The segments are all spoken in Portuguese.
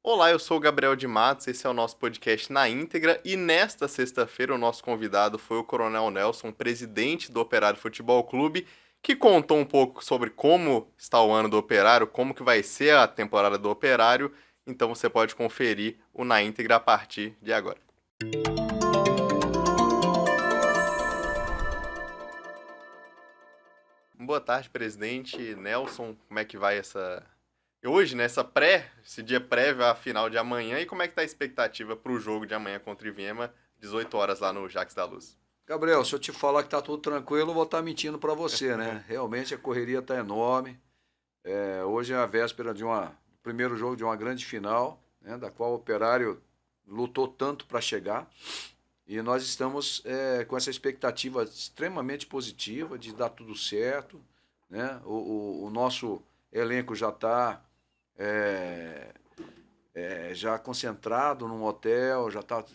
Olá, eu sou o Gabriel de Matos, esse é o nosso podcast na íntegra e nesta sexta-feira o nosso convidado foi o Coronel Nelson, presidente do Operário Futebol Clube, que contou um pouco sobre como está o ano do Operário, como que vai ser a temporada do Operário, então você pode conferir o na íntegra a partir de agora. Boa tarde, presidente Nelson, como é que vai hoje, né, esse dia prévio à final de amanhã, e como é que tá a expectativa para o jogo de amanhã contra o Iviema, 18 horas lá no Jacques da Luz? Gabriel, se eu te falar que tá tudo tranquilo, eu vou estar mentindo para você, né? Realmente a correria tá enorme. Hoje é a véspera do primeiro jogo de uma grande final, né? Da qual o Operário lutou tanto para chegar. E nós estamos com essa expectativa extremamente positiva de dar tudo certo, né? O nosso elenco já está já concentrado num hotel, já está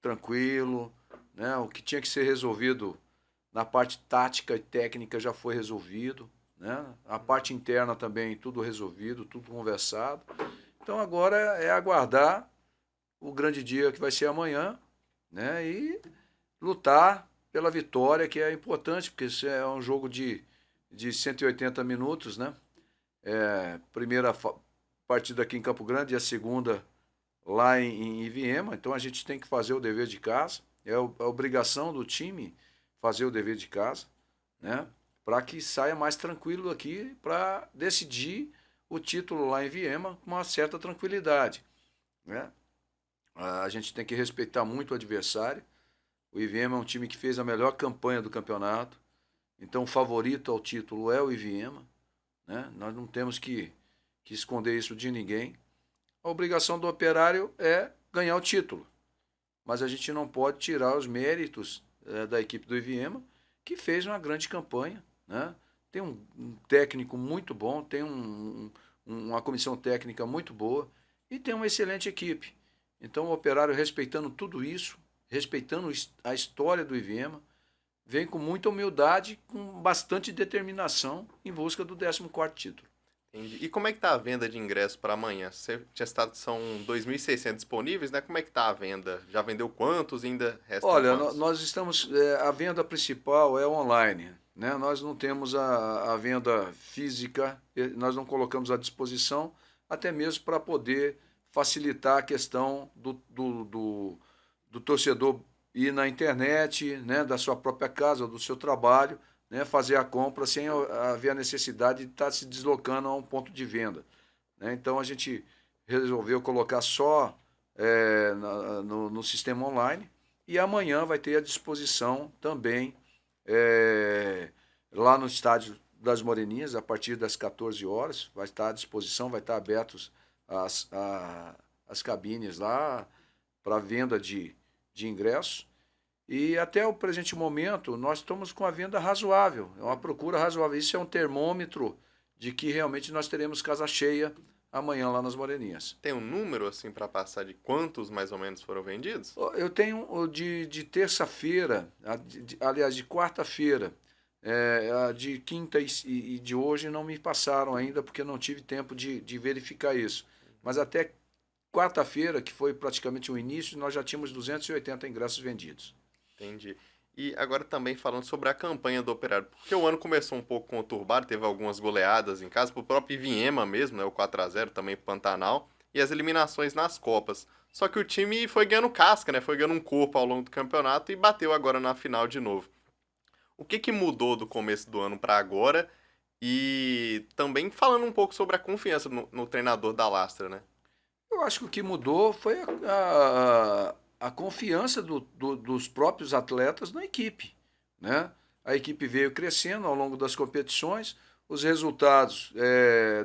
tranquilo, né? O que tinha que ser resolvido na parte tática e técnica já foi resolvido, né? A parte interna também tudo resolvido, tudo conversado. Então agora é aguardar o grande dia que vai ser amanhã, né? E lutar pela vitória, que é importante, porque isso é um jogo de 180 minutos, né? Primeira partida aqui em Campo Grande e a segunda lá em Iviema, então a gente tem que fazer o dever de casa, a obrigação do time fazer o dever de casa, né? Para que saia mais tranquilo aqui para decidir o título lá em Viema com uma certa tranquilidade, né? A gente tem que respeitar muito o adversário. O Iviema é um time que fez a melhor campanha do campeonato, então o favorito ao título é o Iviema, né? Nós não temos que esconder isso de ninguém. A obrigação do Operário é ganhar o título. Mas a gente não pode tirar os méritos da equipe do Iviema, que fez uma grande campanha, né? Tem um técnico muito bom, tem uma comissão técnica muito boa e tem uma excelente equipe. Então o Operário, respeitando tudo isso, respeitando a história do Iviema, vem com muita humildade, com bastante determinação em busca do 14º título. Entendi. E como é que tá a venda de ingressos para amanhã? Você tinha citado que são 2.600 disponíveis, né? Como é que tá a venda? Já vendeu quantos? Ainda restam Olha, quantos? nós estamos. A venda principal é online, né? Nós não temos a venda física, nós não colocamos à disposição, até mesmo para poder facilitar a questão do torcedor ir na internet, né? Da sua própria casa, do seu trabalho, né? Fazer a compra sem haver a necessidade de estar se deslocando a um ponto de venda, né? Então a gente resolveu colocar só no sistema online e amanhã vai ter à disposição também lá no estádio das Moreninhas, a partir das 14 horas, vai estar à disposição, vai estar abertos as cabines lá para venda de ingressos. E até o presente momento, nós estamos com a venda razoável, é uma procura razoável. Isso é um termômetro de que realmente nós teremos casa cheia amanhã lá nas Moreninhas. Tem um número assim para passar de quantos mais ou menos foram vendidos? Eu tenho de terça-feira, aliás, de quarta-feira, a de quinta e de hoje não me passaram ainda, porque eu não tive tempo de verificar isso. Mas até quarta-feira, que foi praticamente o início, nós já tínhamos 280 ingressos vendidos. Entendi. E agora também falando sobre a campanha do Operário, porque o ano começou um pouco conturbado, teve algumas goleadas em casa, pro próprio Iviema mesmo, né, o 4-0 também pro Pantanal, e as eliminações nas Copas. Só que o time foi ganhando casca, né, foi ganhando um corpo ao longo do campeonato e bateu agora na final de novo. O que que mudou do começo do ano para agora? E também falando um pouco sobre a confiança no treinador da Lastra, né? Eu acho que o que mudou foi a confiança dos próprios atletas na equipe, né? A equipe veio crescendo ao longo das competições, os resultados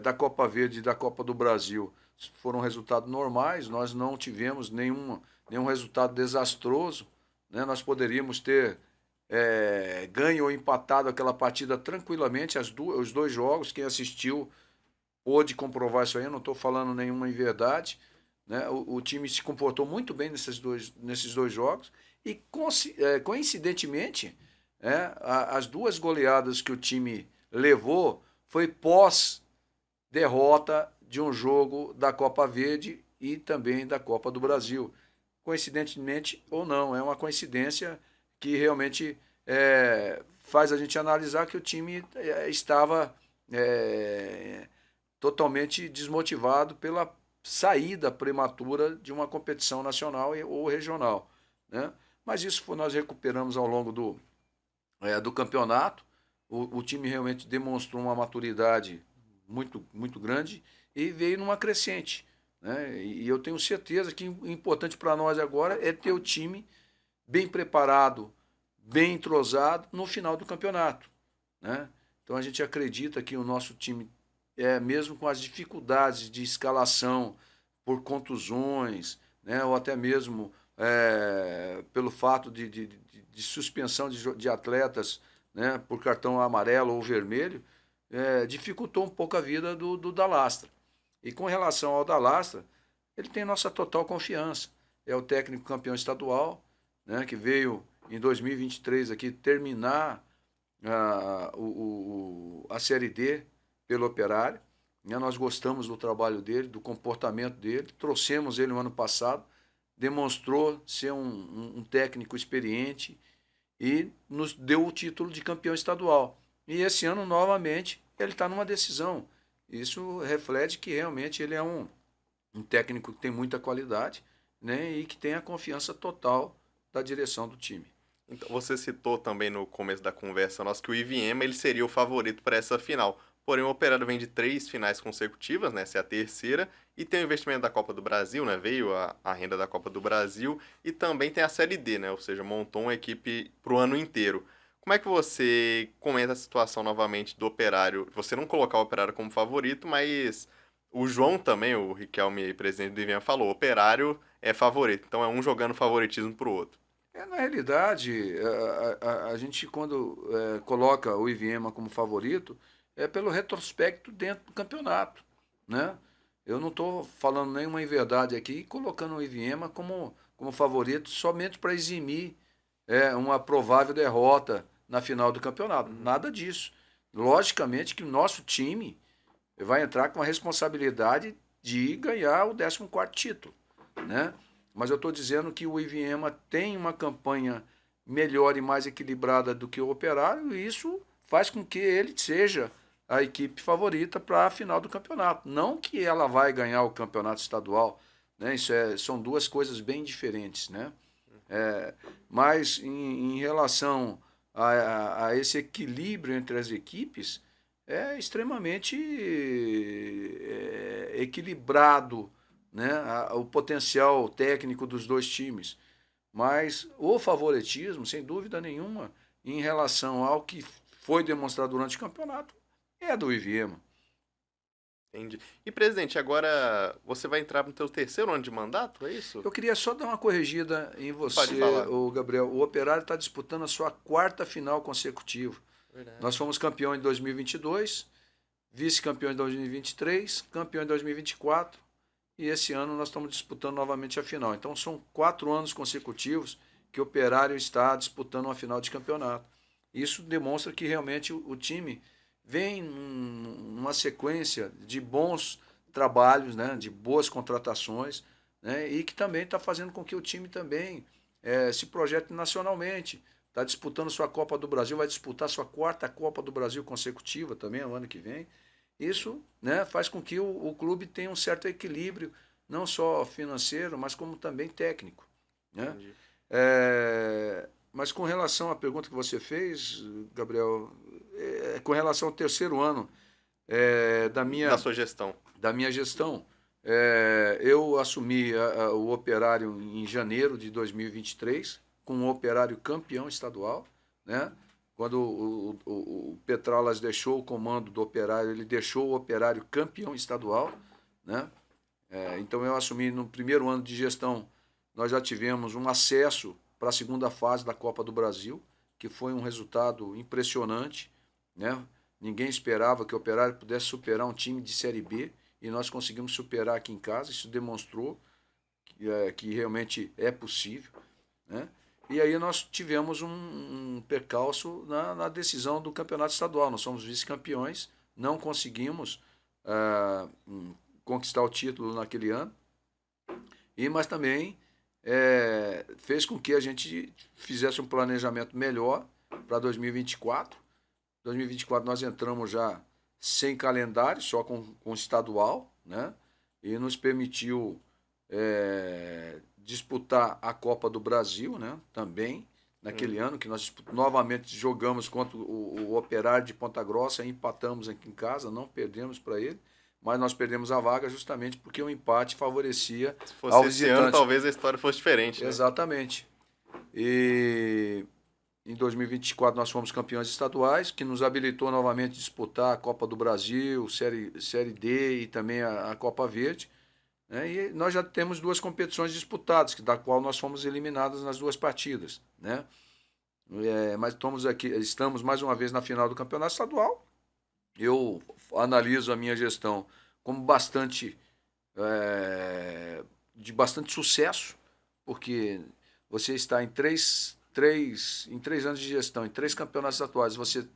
da Copa Verde e da Copa do Brasil foram resultados normais, nós não tivemos nenhum resultado desastroso, né? Nós poderíamos ter ganho ou empatado aquela partida tranquilamente, os dois jogos, quem assistiu pôde comprovar isso aí, eu não estou falando nenhuma inverdade, né? O time se comportou muito bem nesses dois jogos e, coincidentemente, as duas goleadas que o time levou foi pós-derrota de um jogo da Copa Verde e também da Copa do Brasil. Coincidentemente ou não, é uma coincidência que realmente faz a gente analisar que o time estava totalmente desmotivado pela saída prematura de uma competição nacional ou regional, né? Mas isso nós recuperamos ao longo do campeonato. O time realmente demonstrou uma maturidade muito grande e veio numa crescente, né? E eu tenho certeza que o importante para nós agora é ter o time bem preparado, bem entrosado no final do campeonato, né? Então a gente acredita que o nosso time, mesmo com as dificuldades de escalação por contusões, né, ou até mesmo pelo fato de suspensão de atletas, né, por cartão amarelo ou vermelho, dificultou um pouco a vida do Dalastra. E com relação ao Dalastra, ele tem nossa total confiança. É o técnico campeão estadual, né, que veio em 2023 aqui terminar a Série D pelo Operário. Né? Nós gostamos do trabalho dele, do comportamento dele, trouxemos ele no ano passado, demonstrou ser um técnico experiente e nos deu o título de campeão estadual. E esse ano, novamente, ele está numa decisão. Isso reflete que realmente ele é um técnico que tem muita qualidade, né, e que tem a confiança total da direção do time. Então, você citou também no começo da conversa nossa que o Iviema ele seria o favorito para essa final. Porém, o Operário vem de 3 finais consecutivas, né? Essa é a terceira. E tem o investimento da Copa do Brasil, né? Veio a renda da Copa do Brasil. E também tem a Série D, né? Ou seja, montou uma equipe para o ano inteiro. Como é que você comenta a situação novamente do Operário? Você não colocar o Operário como favorito, mas o João também, o Riquelme, presidente do Iviema, falou: o Operário é favorito. Então é um jogando favoritismo pro outro. Na realidade, a gente quando coloca o Iviema como favorito, é pelo retrospecto dentro do campeonato, né? Eu não estou falando nenhuma inverdade aqui, colocando o Iviema como favorito somente para eximir uma provável derrota na final do campeonato. Nada disso. Logicamente que o nosso time vai entrar com a responsabilidade de ganhar o 14º título, né? Mas eu estou dizendo que o Iviema tem uma campanha melhor e mais equilibrada do que o Operário, e isso faz com que ele seja a equipe favorita para a final do campeonato. Não que ela vai ganhar o campeonato estadual, né? São duas coisas bem diferentes, né? Mas em relação a esse equilíbrio entre as equipes, é extremamente equilibrado, né, o potencial técnico dos dois times. Mas o favoritismo, sem dúvida nenhuma, em relação ao que foi demonstrado durante o campeonato, é do Iviema. Entendi. E, presidente, agora você vai entrar no teu terceiro ano de mandato, é isso? Eu queria só dar uma corrigida em Pode você, falar. o Gabriel. O Operário está disputando a sua 4ª final consecutiva. Verdade. Nós fomos campeão em 2022, vice-campeão em 2023, campeão em 2024, e esse ano nós estamos disputando novamente a final. Então são 4 anos consecutivos que o Operário está disputando uma final de campeonato. Isso demonstra que realmente o time vem numa sequência de bons trabalhos, né, de boas contratações, né, e que também está fazendo com que o time também se projete nacionalmente. Está disputando sua Copa do Brasil, vai disputar sua 4ª Copa do Brasil consecutiva também no ano que vem. Isso, né, faz com que o clube tenha um certo equilíbrio, não só financeiro, mas como também técnico, né? Mas com relação à pergunta que você fez, Gabriel, com relação ao terceiro ano Da sua gestão. da minha gestão, eu assumi o Operário em janeiro de 2023, com o Operário campeão estadual, né? Quando o Petrolas deixou o comando do Operário, ele deixou o Operário campeão estadual, né? Então eu assumi no primeiro ano de gestão, nós já tivemos um acesso para a segunda fase da Copa do Brasil, que foi um resultado impressionante, né? Ninguém esperava que o Operário pudesse superar um time de Série B, e nós conseguimos superar aqui em casa. Isso demonstrou que realmente é possível, né? E aí nós tivemos um percalço na decisão do campeonato estadual. Nós somos vice-campeões, não conseguimos conquistar o título naquele ano, Mas também fez com que a gente fizesse um planejamento melhor para 2024. 2024 nós entramos já sem calendário, só com estadual, né? E nos permitiu disputar a Copa do Brasil, né? Também naquele ano que nós novamente jogamos contra o Operário de Ponta Grossa, empatamos aqui em casa, não perdemos para ele, mas nós perdemos a vaga justamente porque o empate favorecia Se ao fosse esse ano, visitante. talvez a história fosse diferente, né? Exatamente. E em 2024 nós fomos campeões estaduais, que nos habilitou novamente a disputar a Copa do Brasil, Série D e também a Copa Verde. Né? E nós já temos 2 competições disputadas, da qual nós fomos eliminados nas 2 partidas. Né? Mas estamos mais uma vez na final do Campeonato Estadual. Eu analiso a minha gestão como de bastante sucesso, porque você está em três anos de gestão, em 3 campeonatos atuais, você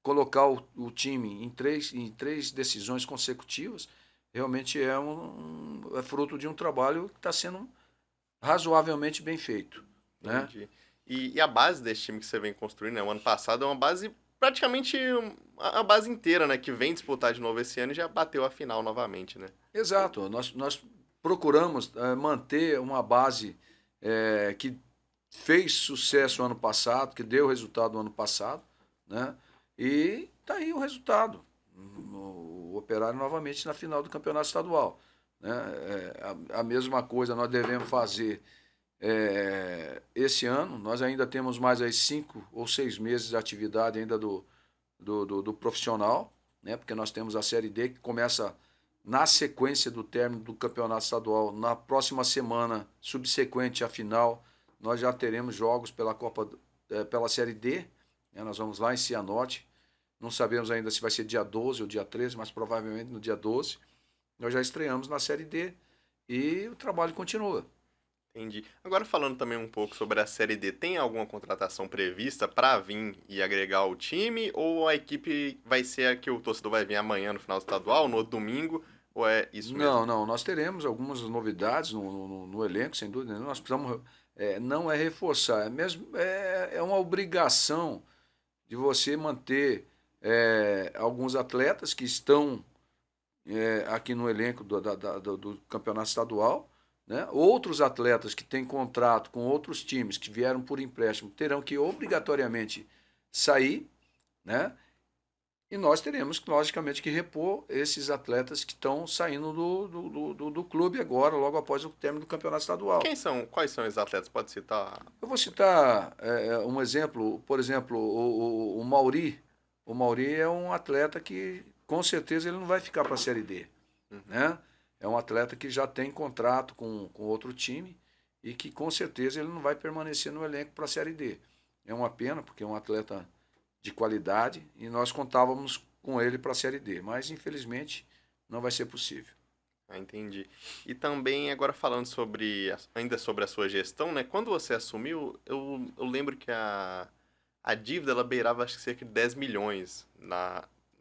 colocar o time em três decisões consecutivas, realmente é fruto de um trabalho que está sendo razoavelmente bem feito. Né? Entendi. E a base desse time que você vem construindo, né? O ano passado é uma base praticamente a base inteira, né? Que vem disputar de novo esse ano e já bateu a final novamente, né? Exato. Nós procuramos manter uma base que fez sucesso ano passado, que deu resultado no ano passado, né? E tá aí o resultado. O Operário novamente na final do Campeonato Estadual. Né? A mesma coisa nós devemos fazer esse ano. Nós ainda temos mais aí 5 ou 6 meses de atividade ainda do profissional, né? Porque nós temos a Série D que começa na sequência do término do Campeonato Estadual. Na próxima semana subsequente à final, nós já teremos jogos pela Série D. Né? Nós vamos lá em Cianorte. Não sabemos ainda se vai ser dia 12 ou dia 13, mas provavelmente no dia 12. Nós já estreamos na Série D e o trabalho continua. Entendi. Agora falando também um pouco sobre a Série D, tem alguma contratação prevista para vir e agregar ao time? Ou a equipe vai ser a que o torcedor vai vir amanhã no final do estadual, no outro domingo? Ou é isso mesmo? Não. Nós teremos algumas novidades no elenco, sem dúvida. Nós precisamos, não é reforçar, é uma obrigação de você manter alguns atletas que estão aqui no elenco do campeonato estadual. Né? Outros atletas que têm contrato com outros times que vieram por empréstimo terão que obrigatoriamente sair, né? E nós teremos, logicamente, que repor esses atletas que estão saindo do clube agora, logo após o término do campeonato estadual. Quais são os atletas? Pode citar? Eu vou citar um exemplo, por exemplo, o Mauri. O Mauri é um atleta que, com certeza, ele não vai ficar para a Série D. Né? É um atleta que já tem contrato com outro time e que, com certeza, ele não vai permanecer no elenco para a Série D. É uma pena, porque é um atleta de qualidade e nós contávamos com ele para a Série D, mas, infelizmente, não vai ser possível. Ah, entendi. E também, agora falando ainda sobre a sua gestão, né? Quando você assumiu, eu lembro que a dívida ela beirava acho que cerca de 10 milhões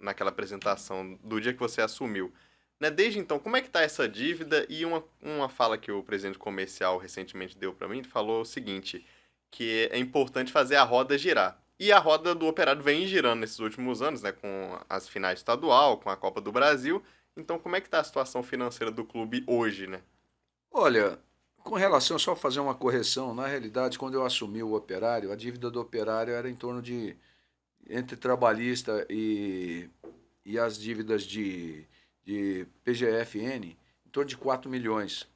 naquela apresentação do dia que você assumiu. Né? Desde então, como é que está essa dívida? E uma fala que o presidente comercial recentemente deu para mim, ele falou o seguinte, que é importante fazer a roda girar. E a roda do Operário vem girando nesses últimos anos, né? Com as finais estadual, com a Copa do Brasil. Então, como é que está a situação financeira do clube hoje, né? Olha, com relação, só fazer uma correção, na realidade, quando eu assumi o Operário, a dívida do Operário era em torno de, entre trabalhista e as dívidas de PGFN, em torno de 4 milhões.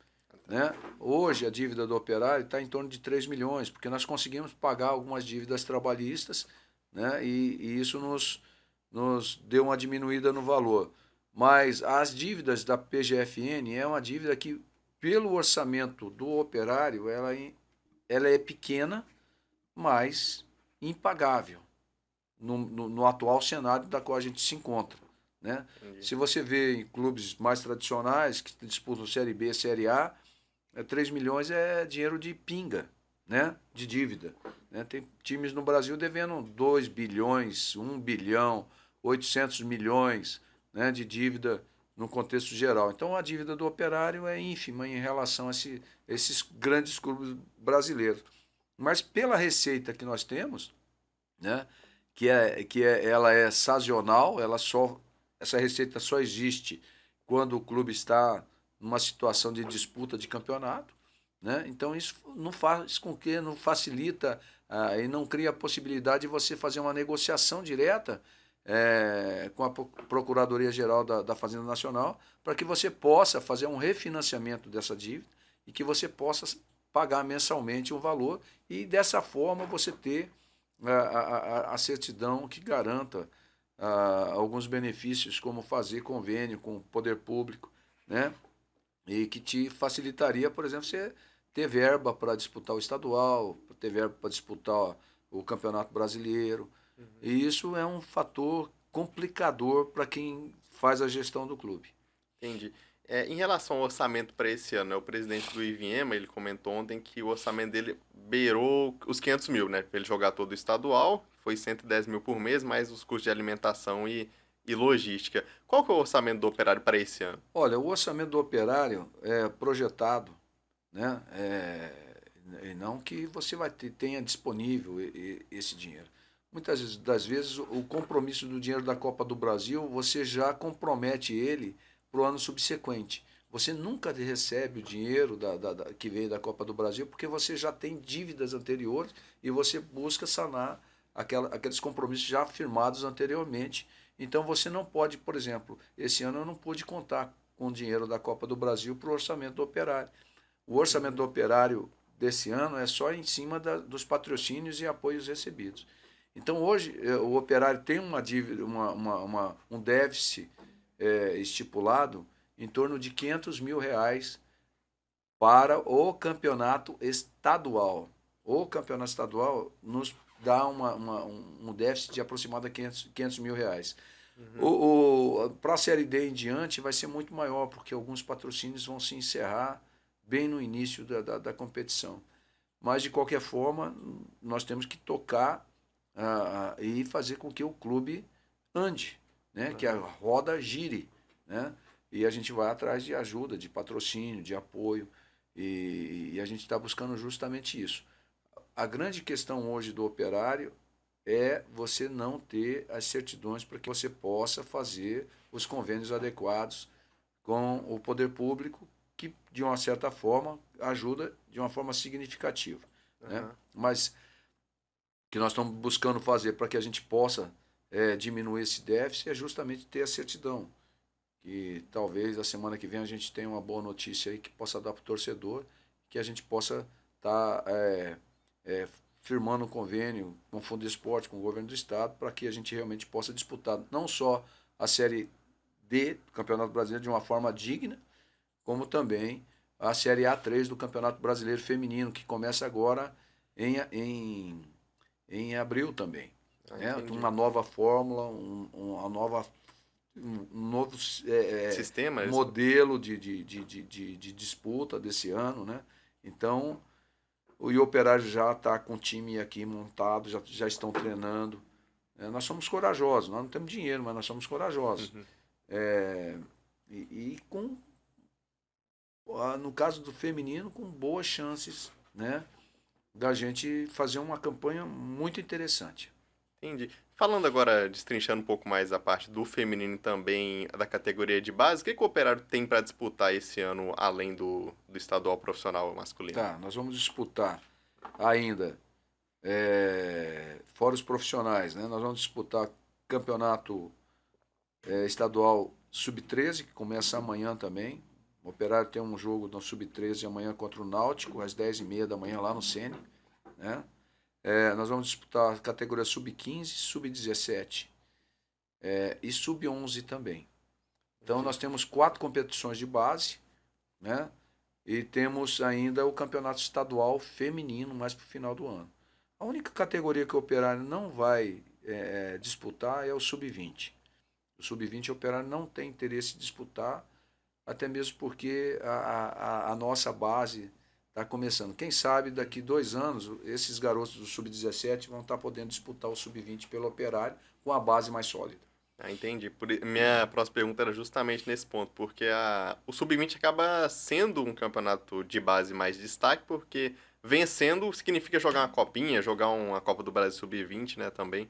Né? Hoje a dívida do Operário está em torno de 3 milhões, porque nós conseguimos pagar algumas dívidas trabalhistas, né? E isso nos deu uma diminuída no valor. Mas as dívidas da PGFN é uma dívida que, pelo orçamento do Operário, ela é pequena, mas impagável no atual cenário da qual a gente se encontra. Né? Se você vê em clubes mais tradicionais que disputam Série B, Série A, 3 milhões é dinheiro de pinga, né? De dívida. Né? Tem times no Brasil devendo 2 bilhões, 1 bilhão, 800 milhões, né? De dívida no contexto geral. Então a dívida do Operário é ínfima em relação a esses grandes clubes brasileiros. Mas pela receita que nós temos, né, ela é sazonal, essa receita só existe quando o clube está numa situação de disputa de campeonato, né? Então isso não faz com que não facilita e não cria a possibilidade de você fazer uma negociação direta com a Procuradoria-Geral da Fazenda Nacional para que você possa fazer um refinanciamento dessa dívida e que você possa pagar mensalmente um valor e dessa forma você ter a certidão que garanta alguns benefícios, como fazer convênio com o poder público, né? E que te facilitaria, por exemplo, você ter verba para disputar o estadual, ter verba para disputar o Campeonato Brasileiro. E isso é um fator complicador para quem faz a gestão do clube. Entendi. Em relação ao orçamento para esse ano, né, o presidente do Iviema, ele comentou ontem que o orçamento dele beirou os 500 mil, né? Para ele jogar todo o estadual, foi 110 mil por mês, mais os custos de alimentação e logística. Qual que é o orçamento do Operário para esse ano? Olha, o orçamento do Operário é projetado, né? E não que você tenha disponível esse dinheiro. Muitas das vezes o compromisso do dinheiro da Copa do Brasil, você já compromete ele para o ano subsequente. Você nunca recebe o dinheiro que veio da Copa do Brasil porque você já tem dívidas anteriores e você busca sanar aqueles compromissos já firmados anteriormente. Então você não pode, por exemplo, esse ano eu não pude contar com o dinheiro da Copa do Brasil para o orçamento do Operário. O orçamento do Operário desse ano é só em cima dos patrocínios e apoios recebidos. Então hoje o Operário tem uma dívida, um déficit estipulado em torno de 500 mil reais para o campeonato estadual. O campeonato estadual nos dá um déficit de aproximadamente 500 mil reais. Para a Série D em diante vai ser muito maior, porque alguns patrocínios vão se encerrar bem no início da competição. Mas, de qualquer forma, nós temos que tocar e fazer com que o clube ande, né? Que a roda gire, né? E a gente vai atrás de ajuda, de patrocínio, de apoio, e a gente está buscando justamente isso. A grande questão hoje do Operário é você não ter as certidões para que você possa fazer os convênios adequados com o poder público, que, de uma certa forma, ajuda de uma forma significativa. Né? Mas que nós estamos buscando fazer para que a gente possa diminuir esse déficit é justamente ter a certidão. Que talvez a semana que vem a gente tenha uma boa notícia aí que possa dar para o torcedor, que a gente possa estar firmando um convênio com o Fundo de Esporte, com o governo do estado, para que a gente realmente possa disputar não só a Série D do Campeonato Brasileiro de uma forma digna, como também a Série A3 do Campeonato Brasileiro Feminino, que começa agora em abril também. Né? Uma nova fórmula, um novo sistema, modelo de disputa desse ano. Né? Então, o Operário já está com o time aqui montado, já estão treinando. Nós somos corajosos, nós não temos dinheiro, mas nós somos corajosos. E no caso do feminino, com boas chances, né, da gente fazer uma campanha muito interessante. Entendi. Falando agora, destrinchando um pouco mais a parte do feminino também, da categoria de base, o que o Operário tem para disputar esse ano, além do estadual profissional masculino? Tá, nós vamos disputar ainda, fora os profissionais, né, nós vamos disputar campeonato estadual sub-13, que começa amanhã também. O Operário tem um jogo no sub-13 amanhã contra o Náutico, às 10h30 da manhã lá no Sene. Né? Nós vamos disputar a categoria sub-15, sub-17 e sub-11 também. Então nós temos 4 competições de base, né? E temos ainda o campeonato estadual feminino mais para o final do ano. A única categoria que o Operário não vai disputar é o sub-20. O sub-20 o Operário não tem interesse em disputar, até mesmo porque a nossa base está começando. Quem sabe daqui 2 anos esses garotos do sub-17 vão estar podendo disputar o sub-20 pelo Operário com a base mais sólida. Ah, entendi. Minha próxima pergunta era justamente nesse ponto, porque o Sub-20 acaba sendo um campeonato de base mais de destaque, porque vencendo significa jogar uma copinha, jogar uma Copa do Brasil Sub-20, né, também.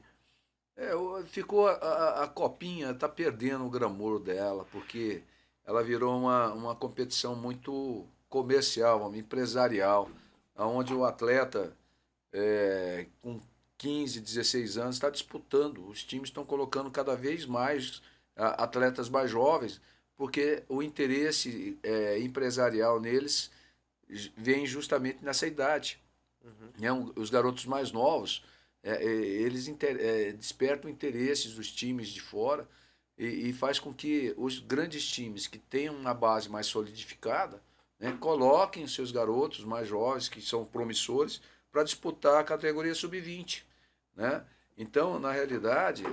Ficou a copinha, tá perdendo o glamour dela, porque ela virou uma competição muito comercial, empresarial, onde o atleta com 15, 16 anos está disputando. Os times estão colocando cada vez mais atletas mais jovens, porque o interesse empresarial neles vem justamente nessa idade. Uhum. Né? Os garotos mais novos, eles despertam interesses dos times de fora e faz com que os grandes times que têm uma base mais solidificada, né, coloquem os seus garotos mais jovens, que são promissores, para disputar a categoria sub-20. Né? Então, na realidade,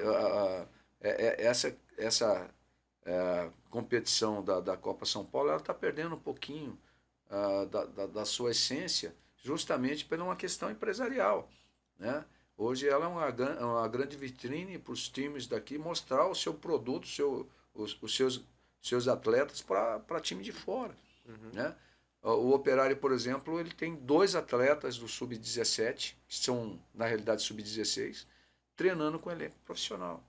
essa competição da Copa São Paulo ela está perdendo um pouquinho da sua essência, justamente por uma questão empresarial. Né? Hoje ela é uma grande vitrine para os times daqui mostrar o seu produto, os seus atletas para time de fora. Uhum. Né? O Operário, por exemplo, ele tem 2 atletas do Sub-17, que são, na realidade, Sub-16, treinando com elenco profissional.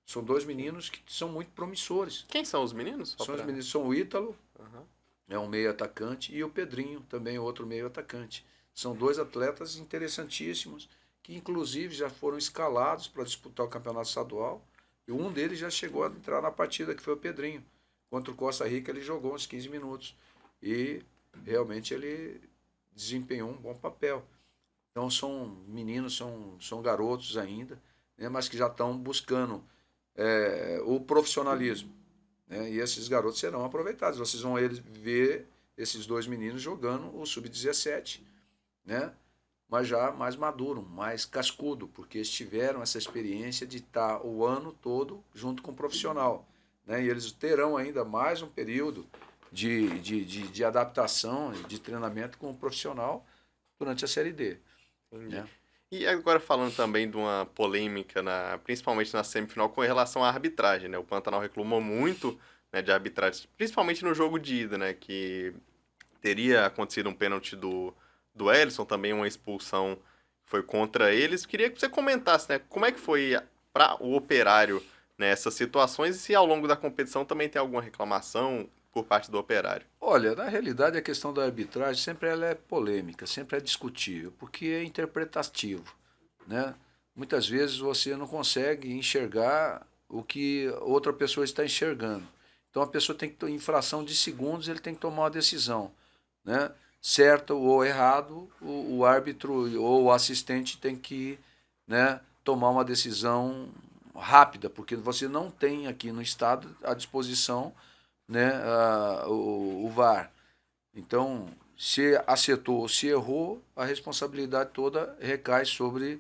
São 2 meninos que são muito promissores. Quem são os meninos? São os meninos, são o Ítalo, Uhum. é um meio atacante, e o Pedrinho, também outro meio atacante. São 2 atletas interessantíssimos, que inclusive já foram escalados para disputar o campeonato estadual, e um deles já chegou a entrar na partida, que foi o Pedrinho. Contra o Costa Rica ele jogou uns 15 minutos, e realmente ele desempenhou um bom papel. Então são meninos, são garotos ainda, né, mas que já estão buscando o profissionalismo. Né? E esses garotos serão aproveitados. Vocês vão ver esses 2 meninos jogando o Sub-17, né? Mas já mais maduro, mais cascudo, porque eles tiveram essa experiência de estar o ano todo junto com o profissional. Né? E eles terão ainda mais um período de adaptação, de treinamento com o profissional durante a Série D. Entendi. Né? E agora falando também de uma polêmica, principalmente na semifinal, com relação à arbitragem, né? O Pantanal reclamou muito, né, de arbitragem, principalmente no jogo de ida, né? Que teria acontecido um pênalti do Ellison, também uma expulsão foi contra eles. Queria que você comentasse, né? Como é que foi para o Operário nessas situações e se ao longo da competição também tem alguma reclamação por parte do Operário. Olha, na realidade a questão da arbitragem sempre ela é polêmica, sempre é discutível, porque é interpretativo. Né? Muitas vezes você não consegue enxergar o que outra pessoa está enxergando. Então a pessoa tem que, em fração de segundos, ele tem que tomar uma decisão. Né? Certo ou errado, o árbitro ou o assistente tem que, né, tomar uma decisão rápida, porque você não tem aqui no estado à disposição, né, o VAR. Então, se acertou ou se errou, a responsabilidade toda recai sobre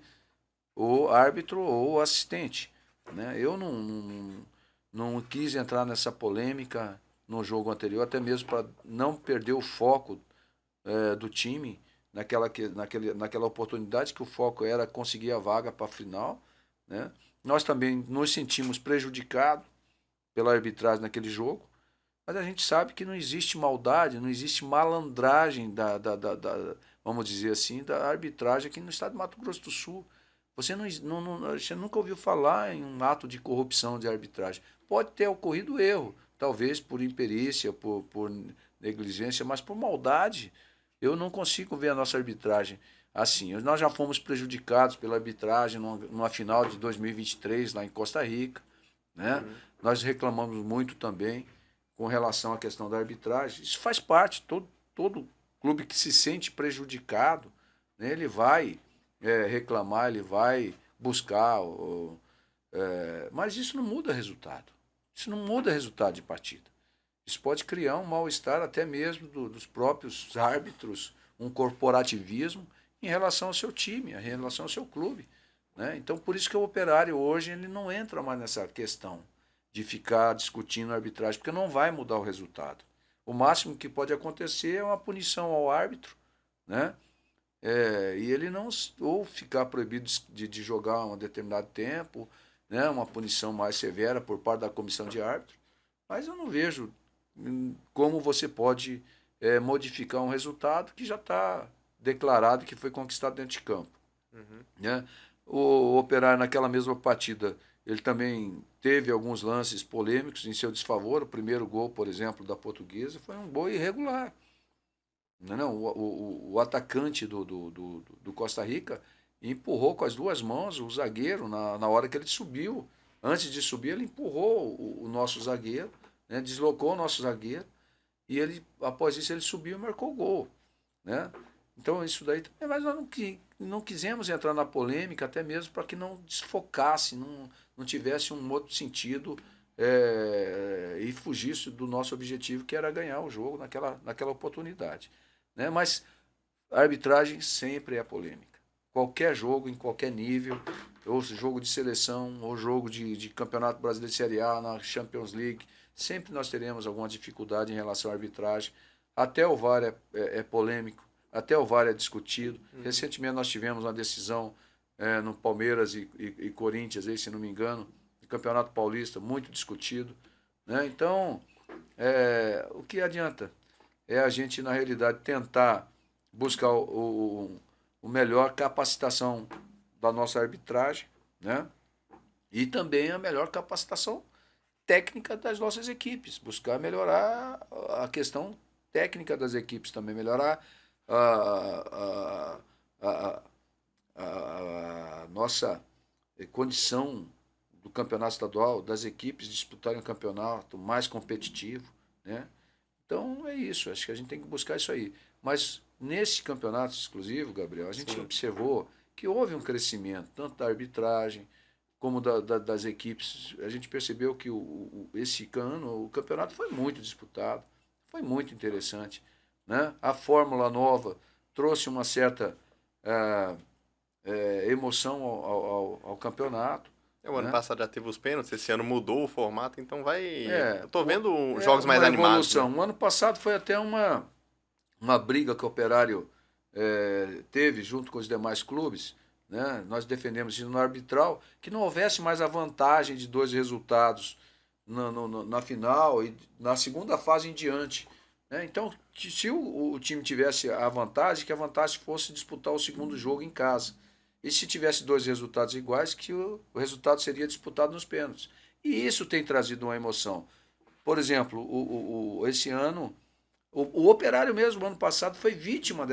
o árbitro ou o assistente. Né? Eu não quis entrar nessa polêmica no jogo anterior, até mesmo para não perder o foco do time naquela oportunidade, que o foco era conseguir a vaga para a final. Né? Nós também nos sentimos prejudicados pela arbitragem naquele jogo, mas a gente sabe que não existe maldade, não existe malandragem vamos dizer assim, da arbitragem aqui no estado de Mato Grosso do Sul. Você nunca ouviu falar em um ato de corrupção de arbitragem. Pode ter ocorrido erro, talvez por imperícia, por negligência, mas por maldade. Eu não consigo ver a nossa arbitragem assim. Nós já fomos prejudicados pela arbitragem numa final de 2023 lá em Costa Rica. Né? Uhum. Nós reclamamos muito também com relação à questão da arbitragem. Isso faz parte, todo clube que se sente prejudicado, né, ele vai reclamar, ele vai buscar, mas isso não muda resultado. Isso não muda resultado de partida. Isso pode criar um mal-estar até mesmo dos próprios árbitros, um corporativismo em relação ao seu time, em relação ao seu clube. Né? Então, por isso que o Operário hoje ele não entra mais nessa questão de ficar discutindo a arbitragem, porque não vai mudar o resultado. O máximo que pode acontecer é uma punição ao árbitro, né? E ele não ou ficar proibido de jogar um determinado tempo, né, uma punição mais severa por parte da comissão de árbitros, mas eu não vejo como você pode modificar um resultado que já está declarado que foi conquistado dentro de campo. Uhum. Né? O Operário, naquela mesma partida, ele também teve alguns lances polêmicos em seu desfavor. O primeiro gol, por exemplo, da Portuguesa foi um gol irregular. Não, o atacante do Costa Rica empurrou com as duas mãos o zagueiro na hora que ele subiu. Antes de subir, ele empurrou o nosso zagueiro, né? Deslocou o nosso zagueiro, e ele, após isso, ele subiu e marcou o gol. Né? Então, isso daí também, mas nós não quisemos entrar na polêmica, até mesmo para que não desfocasse, não tivesse um outro sentido e fugisse do nosso objetivo, que era ganhar o jogo naquela oportunidade. Né? Mas a arbitragem sempre é polêmica. Qualquer jogo, em qualquer nível, ou jogo de seleção, ou jogo de Campeonato Brasileiro de Série A, na Champions League, sempre nós teremos alguma dificuldade em relação à arbitragem. Até o VAR é polêmico, até o VAR é discutido. Recentemente nós tivemos uma decisão no Palmeiras e Corinthians, aí, se não me engano, no Campeonato Paulista, muito discutido. Né? Então, o que adianta? É a gente, na realidade, tentar buscar o melhor capacitação da nossa arbitragem, né? E também a melhor capacitação técnica das nossas equipes, buscar melhorar a questão técnica das equipes também, melhorar a, a, a nossa condição do campeonato estadual, das equipes disputarem um campeonato mais competitivo, né? Então é isso, acho que a gente tem que buscar isso aí. Mas nesse campeonato exclusivo, Gabriel, a gente Sim. observou que houve um crescimento, tanto da arbitragem como das equipes. A gente percebeu que esse ano o campeonato foi muito disputado, foi muito interessante. Né? A Fórmula Nova trouxe uma certa emoção ao campeonato. O ano Né? passado já teve os pênaltis, esse ano mudou o formato, então vai. Eu tô É vendo jogos mais uma animados, né? evolução. O ano passado foi até uma briga que o Operário teve junto com os demais clubes. Né? Nós defendemos no arbitral que não houvesse mais a vantagem de dois resultados na final e na segunda fase em diante. Né? Então, se o time tivesse a vantagem, que a vantagem fosse disputar o segundo jogo em casa. E se tivesse dois resultados iguais, que o resultado seria disputado nos pênaltis. E isso tem trazido uma emoção. Por exemplo, esse ano, o Operário mesmo, ano passado, foi vítima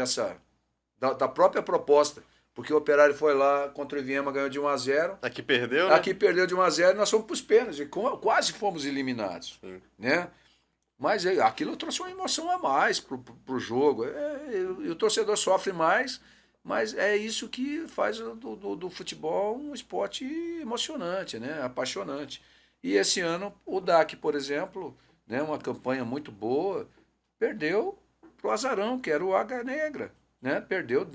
da própria proposta. Porque o Operário foi lá contra o Iviema, ganhou de 1-0. Aqui perdeu, né? Aqui perdeu de 1-0 e nós fomos para os pênaltis. E quase fomos eliminados. Sim. Né? Mas aquilo trouxe uma emoção a mais pro jogo. E o torcedor sofre mais, mas é isso que faz do futebol um esporte emocionante, né? Apaixonante. E esse ano o DAC, por exemplo, né, uma campanha muito boa, perdeu pro Azarão, que era o Águia Negra. Né? Perdeu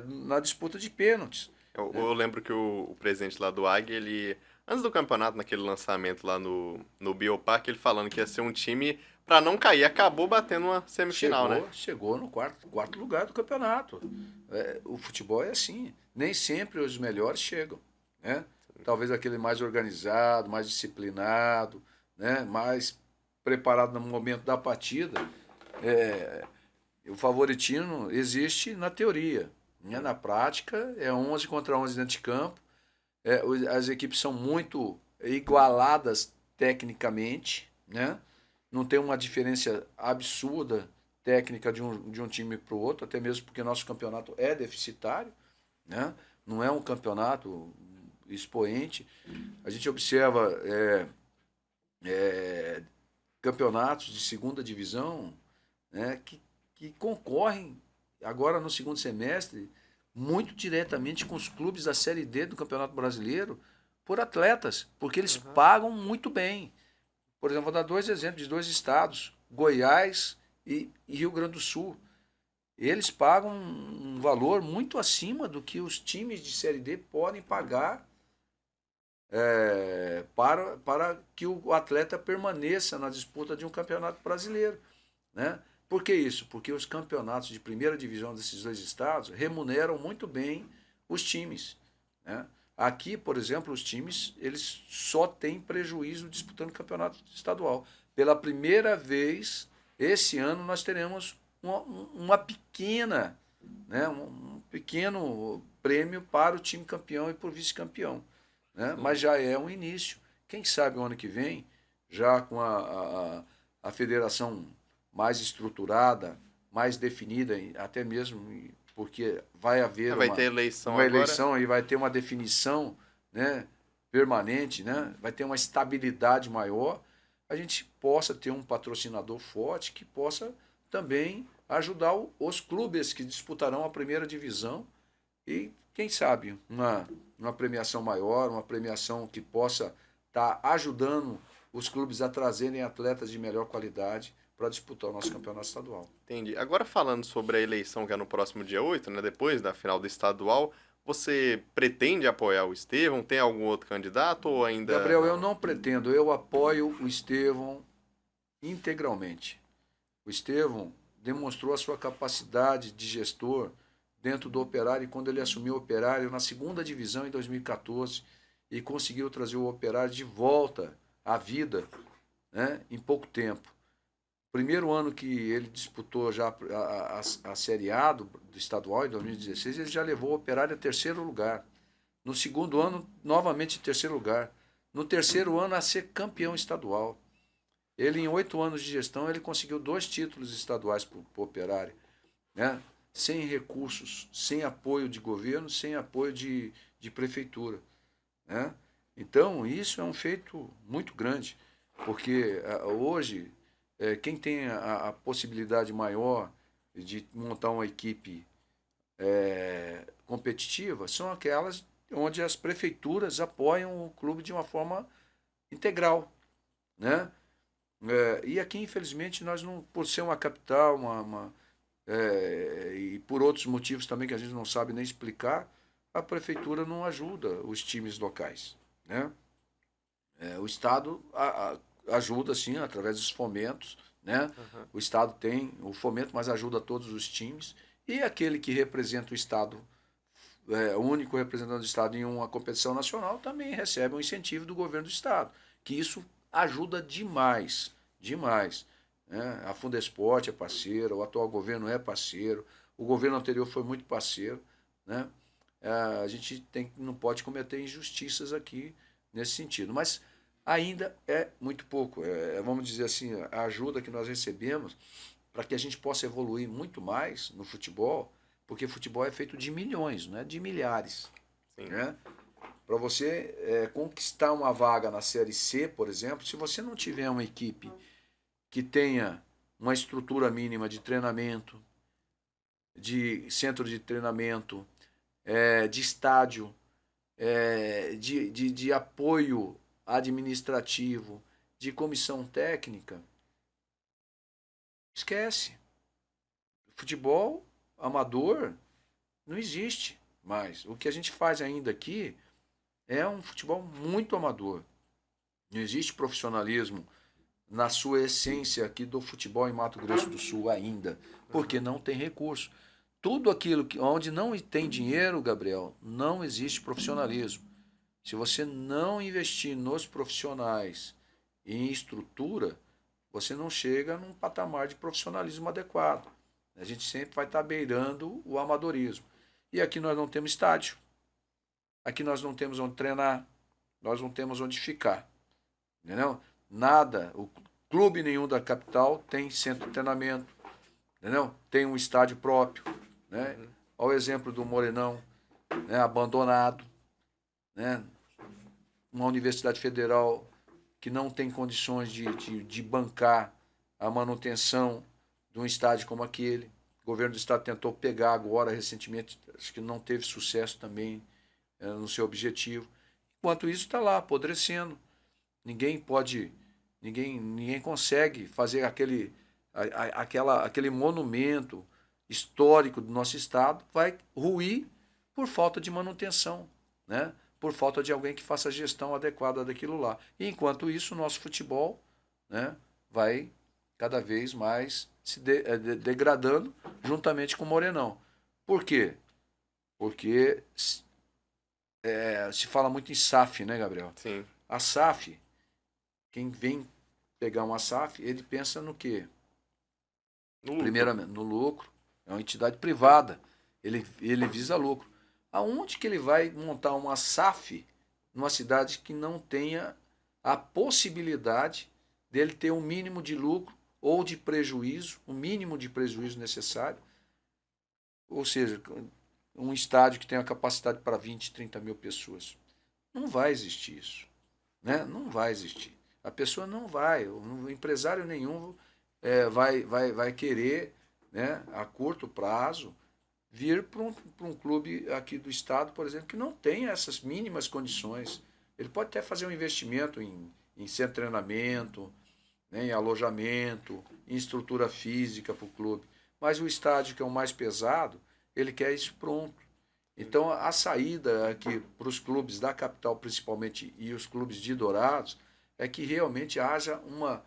na disputa de pênaltis. Eu lembro que o presidente lá do Águia, ele. Antes do campeonato, naquele lançamento lá no Bioparque, ele falando que ia ser um time pra não cair, acabou batendo uma semifinal, né? Chegou no quarto lugar do campeonato. O futebol é assim. Nem sempre os melhores chegam. Né? Talvez aquele mais organizado, mais disciplinado, né? Mais preparado no momento da partida. O favoritismo existe na teoria. Né? Na prática, é 11 contra 11 dentro de campo. As equipes são muito igualadas tecnicamente, né? Não tem uma diferença absurda técnica de um time para o outro, até mesmo porque nosso campeonato é deficitário, né? Não é um campeonato expoente. A gente observa campeonatos de segunda divisão, né? que concorrem agora no segundo semestre muito diretamente com os clubes da Série D do Campeonato Brasileiro por atletas, porque eles pagam muito bem. Por exemplo, vou dar dois exemplos de dois estados, Goiás e Rio Grande do Sul. Eles pagam um valor muito acima do que os times de Série D podem pagar para que o atleta permaneça na disputa de um campeonato brasileiro. Né? Por que isso? Porque os campeonatos de primeira divisão desses dois estados remuneram muito bem os times. Né? Aqui, por exemplo, os times eles só têm prejuízo disputando campeonato estadual. Pela primeira vez, esse ano, nós teremos uma pequena, né, um pequeno prêmio para o time campeão e para o vice-campeão. Né? Mas Sim. já é um início. Quem sabe o ano que vem, já com a federação mais estruturada, mais definida, até mesmo porque vai haver Vai ter eleição uma agora. eleição e vai ter uma definição, né, permanente, né, vai ter uma estabilidade maior, a gente possa ter um patrocinador forte que possa também ajudar os clubes que disputarão a primeira divisão e, quem sabe, uma premiação maior, uma premiação que possa estar ajudando os clubes a trazerem atletas de melhor qualidade para disputar o nosso campeonato estadual. Entendi. Agora falando sobre a eleição que é no próximo dia 8, né, depois da final do estadual, você pretende apoiar o Estevão? Tem algum outro candidato ou ainda Gabriel, eu não? não pretendo, eu apoio o Estevão integralmente. O Estevão demonstrou a sua capacidade de gestor dentro do Operário quando ele assumiu o Operário na segunda divisão em 2014 e conseguiu trazer o Operário de volta à vida, né, em pouco tempo. Primeiro ano que ele disputou já a Série A do estadual, em 2016, ele já levou o Operário a terceiro lugar. No segundo ano, novamente em terceiro lugar. No terceiro ano, a ser campeão estadual. Ele, em 8 anos de gestão, ele conseguiu 2 títulos estaduais para o Operário, né? Sem recursos, sem apoio de governo, sem apoio de prefeitura. Né? Então, isso é um feito muito grande, porque hoje, quem tem a possibilidade maior de montar uma equipe competitiva são aquelas onde as prefeituras apoiam o clube de uma forma integral. Né? E aqui, infelizmente, nós não, por ser uma capital, e por outros motivos também que a gente não sabe nem explicar, a prefeitura não ajuda os times locais. Né? O Estado ajuda, sim, através dos fomentos. Né? Aham. O Estado tem o fomento, mas ajuda todos os times. E aquele que representa o Estado, o único representante do Estado em uma competição nacional, também recebe um incentivo do governo do Estado. Que isso ajuda demais, demais. Né? A Fundesport é parceira, o atual governo é parceiro, o governo anterior foi muito parceiro. Né? A gente não pode cometer injustiças aqui nesse sentido. Mas ainda é muito pouco. Vamos dizer assim, a ajuda que nós recebemos para que a gente possa evoluir muito mais no futebol, porque futebol é feito de milhões, não é de milhares. Sim. Né? Para você conquistar uma vaga na Série C, por exemplo, se você não tiver uma equipe que tenha uma estrutura mínima de treinamento, de centro de treinamento, de estádio, de apoio administrativo, de comissão técnica, esquece. Futebol amador não existe mais. O que a gente faz ainda aqui é um futebol muito amador. Não existe profissionalismo na sua essência aqui do futebol em Mato Grosso do Sul ainda, porque Aham. não tem recurso. Tudo aquilo onde não tem dinheiro, Gabriel, não existe profissionalismo. Se você não investir nos profissionais e em estrutura, você não chega num patamar de profissionalismo adequado. A gente sempre vai estar beirando o amadorismo. E aqui nós não temos estádio, aqui nós não temos onde treinar, nós não temos onde ficar. Entendeu? Nada, o clube nenhum da capital tem centro de treinamento, entendeu? Tem um estádio próprio. Né? Uhum. Olha o exemplo do Morenão, né? Abandonado. Né? Uma universidade federal que não tem condições de bancar a manutenção de um estádio como aquele. O governo do estado tentou pegar agora, recentemente, acho que não teve sucesso também no seu objetivo. Enquanto isso, está lá, apodrecendo. Ninguém pode, ninguém consegue fazer aquele monumento histórico do nosso estado, vai ruir por falta de manutenção, né? Por falta de alguém que faça a gestão adequada daquilo lá. E enquanto isso, o nosso futebol, né, vai cada vez mais se degradando juntamente com o Morenão. Por quê? Porque Se fala muito em SAF, né, Gabriel? Sim. A SAF, quem vem pegar uma SAF, ele pensa no quê? No lucro. Primeiramente, no lucro. É uma entidade privada. Ele visa lucro. Aonde que ele vai montar uma SAF numa cidade que não tenha a possibilidade dele ter um mínimo de lucro ou de prejuízo, o mínimo de prejuízo necessário? Ou seja, um estádio que tenha capacidade para 20, 30 mil pessoas. Não vai existir isso. Né? Não vai existir. A pessoa não vai, o empresário nenhum vai querer, né, a curto prazo, vir para um clube aqui do estado, por exemplo, que não tem essas mínimas condições. Ele pode até fazer um investimento em centro de treinamento, né, em alojamento, em estrutura física para o clube. Mas o estádio, que é o mais pesado, ele quer isso pronto. Então, a saída aqui para os clubes da capital, principalmente, e os clubes de Dourados, é que realmente haja uma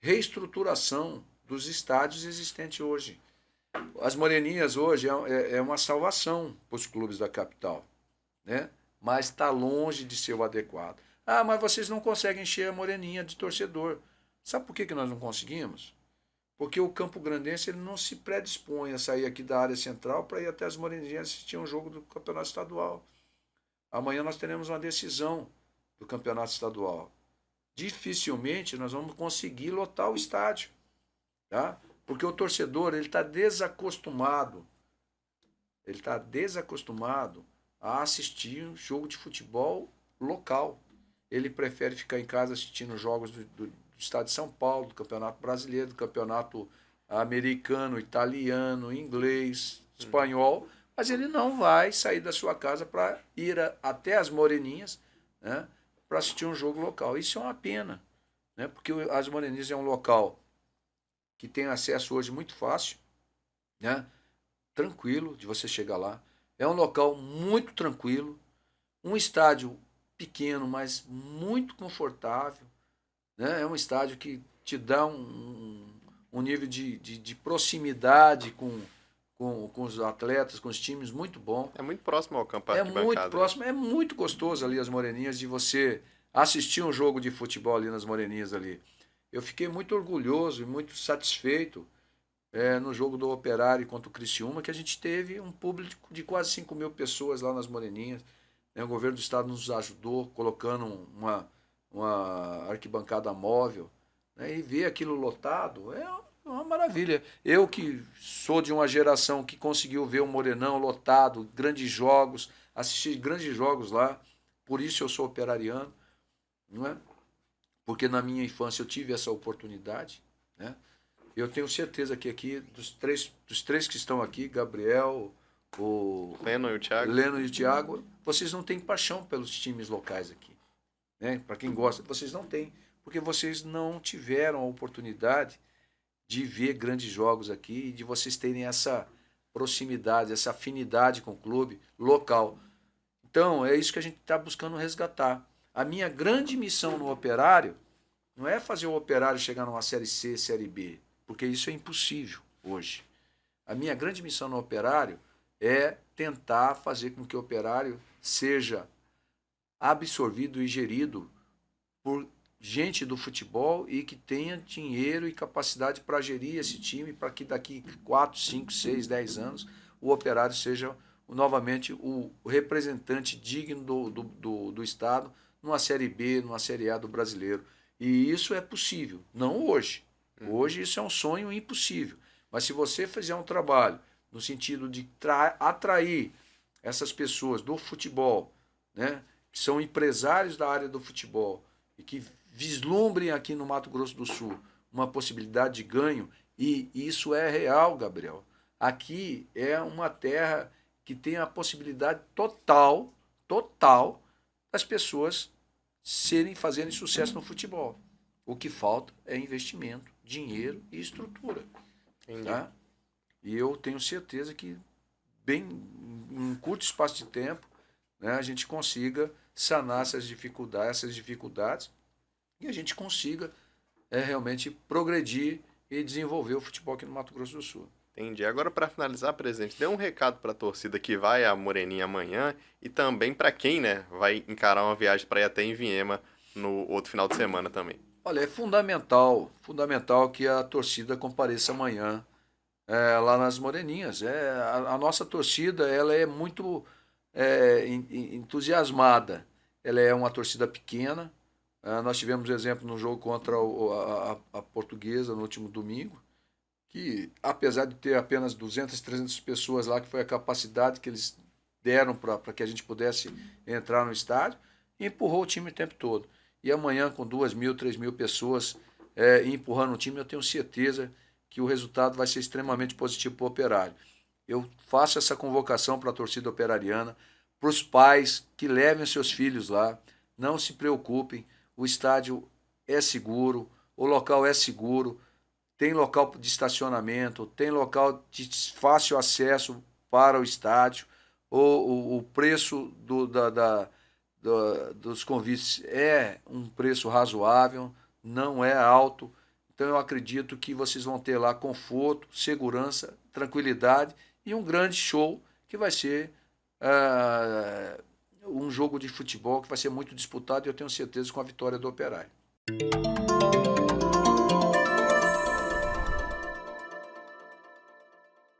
reestruturação dos estádios existentes hoje. As Moreninhas hoje é uma salvação para os clubes da capital, né? Mas está longe de ser o adequado. Ah, mas vocês não conseguem encher a Moreninha de torcedor. Sabe por que nós não conseguimos? Porque o Campo Grandense ele não se predispõe a sair aqui da área central para ir até as Moreninhas assistir um jogo do Campeonato Estadual. Amanhã nós teremos uma decisão do Campeonato Estadual. Dificilmente nós vamos conseguir lotar o estádio, tá? Porque o torcedor ele está desacostumado a assistir um jogo de futebol local. Ele prefere ficar em casa assistindo jogos do estado de São Paulo, do Campeonato Brasileiro, do Campeonato Americano, italiano, inglês, espanhol, mas ele não vai sair da sua casa para ir até as Moreninhas, né, para assistir um jogo local. Isso é uma pena, né, porque as Moreninhas é um local que tem acesso hoje muito fácil, né, tranquilo de você chegar lá. É um local muito tranquilo, um estádio pequeno, mas muito confortável, né? É um estádio que te dá um nível de proximidade com os atletas, com os times muito bom. É muito próximo ao campo É muito arquibancada, né? próximo, é muito gostoso ali as Moreninhas de você assistir um jogo de futebol ali nas Moreninhas ali. Eu fiquei muito orgulhoso e muito satisfeito no jogo do Operário contra o Criciúma, que a gente teve um público de quase 5 mil pessoas lá nas Moreninhas. Né? O governo do estado nos ajudou, colocando uma arquibancada móvel. Né? E ver aquilo lotado é uma maravilha. Eu que sou de uma geração que conseguiu ver o Morenão lotado, grandes jogos, assistir grandes jogos lá, por isso eu sou operariano, não é? Porque na minha infância eu tive essa oportunidade, né? Eu tenho certeza que aqui, dos três que estão aqui, Gabriel, o Leno e o Thiago. Leno e o Thiago, vocês não têm paixão pelos times locais aqui. Né? Para quem gosta, vocês não têm, porque vocês não tiveram a oportunidade de ver grandes jogos aqui e de vocês terem essa proximidade, essa afinidade com o clube local. Então, é isso que a gente está buscando resgatar. A minha grande missão no Operário não é fazer o Operário chegar numa Série C, Série B, porque isso é impossível hoje. A minha grande missão no Operário é tentar fazer com que o Operário seja absorvido e gerido por gente do futebol e que tenha dinheiro e capacidade para gerir esse time para que daqui 4, 5, 6, 10 anos o Operário seja novamente o representante digno do Estado numa Série B, numa Série A do brasileiro. E isso é possível, não hoje. Hoje isso é um sonho impossível. Mas se você fizer um trabalho no sentido de atrair essas pessoas do futebol, né, que são empresários da área do futebol e que vislumbrem aqui no Mato Grosso do Sul uma possibilidade de ganho, e isso é real, Gabriel. Aqui é uma terra que tem a possibilidade total das pessoas fazerem sucesso no futebol. O que falta é investimento, dinheiro e estrutura. Tá? E eu tenho certeza que bem em um curto espaço de tempo, né, a gente consiga sanar essas dificuldades e a gente consiga realmente progredir e desenvolver o futebol aqui no Mato Grosso do Sul. Entendi. Agora, para finalizar, presidente, dê um recado para a torcida que vai à Moreninha amanhã e também para quem, né, vai encarar uma viagem para ir até em Viema no outro final de semana também. Olha, é fundamental que a torcida compareça amanhã lá nas Moreninhas. A nossa torcida ela é muito entusiasmada. Ela é uma torcida pequena. Nós tivemos exemplo no jogo contra a Portuguesa no último domingo, que apesar de ter apenas 200, 300 pessoas lá, que foi a capacidade que eles deram para que a gente pudesse entrar no estádio, empurrou o time o tempo todo. E amanhã, com 2.000, 3.000 pessoas empurrando o time, eu tenho certeza que o resultado vai ser extremamente positivo para o Operário. Eu faço essa convocação para a torcida operariana, para os pais que levem os seus filhos lá, não se preocupem, o estádio é seguro, o local é seguro, tem local de estacionamento, tem local de fácil acesso para o estádio, o preço dos convites é um preço razoável, não é alto. Então eu acredito que vocês vão ter lá conforto, segurança, tranquilidade e um grande show que vai ser um jogo de futebol que vai ser muito disputado e eu tenho certeza com a vitória do Operário.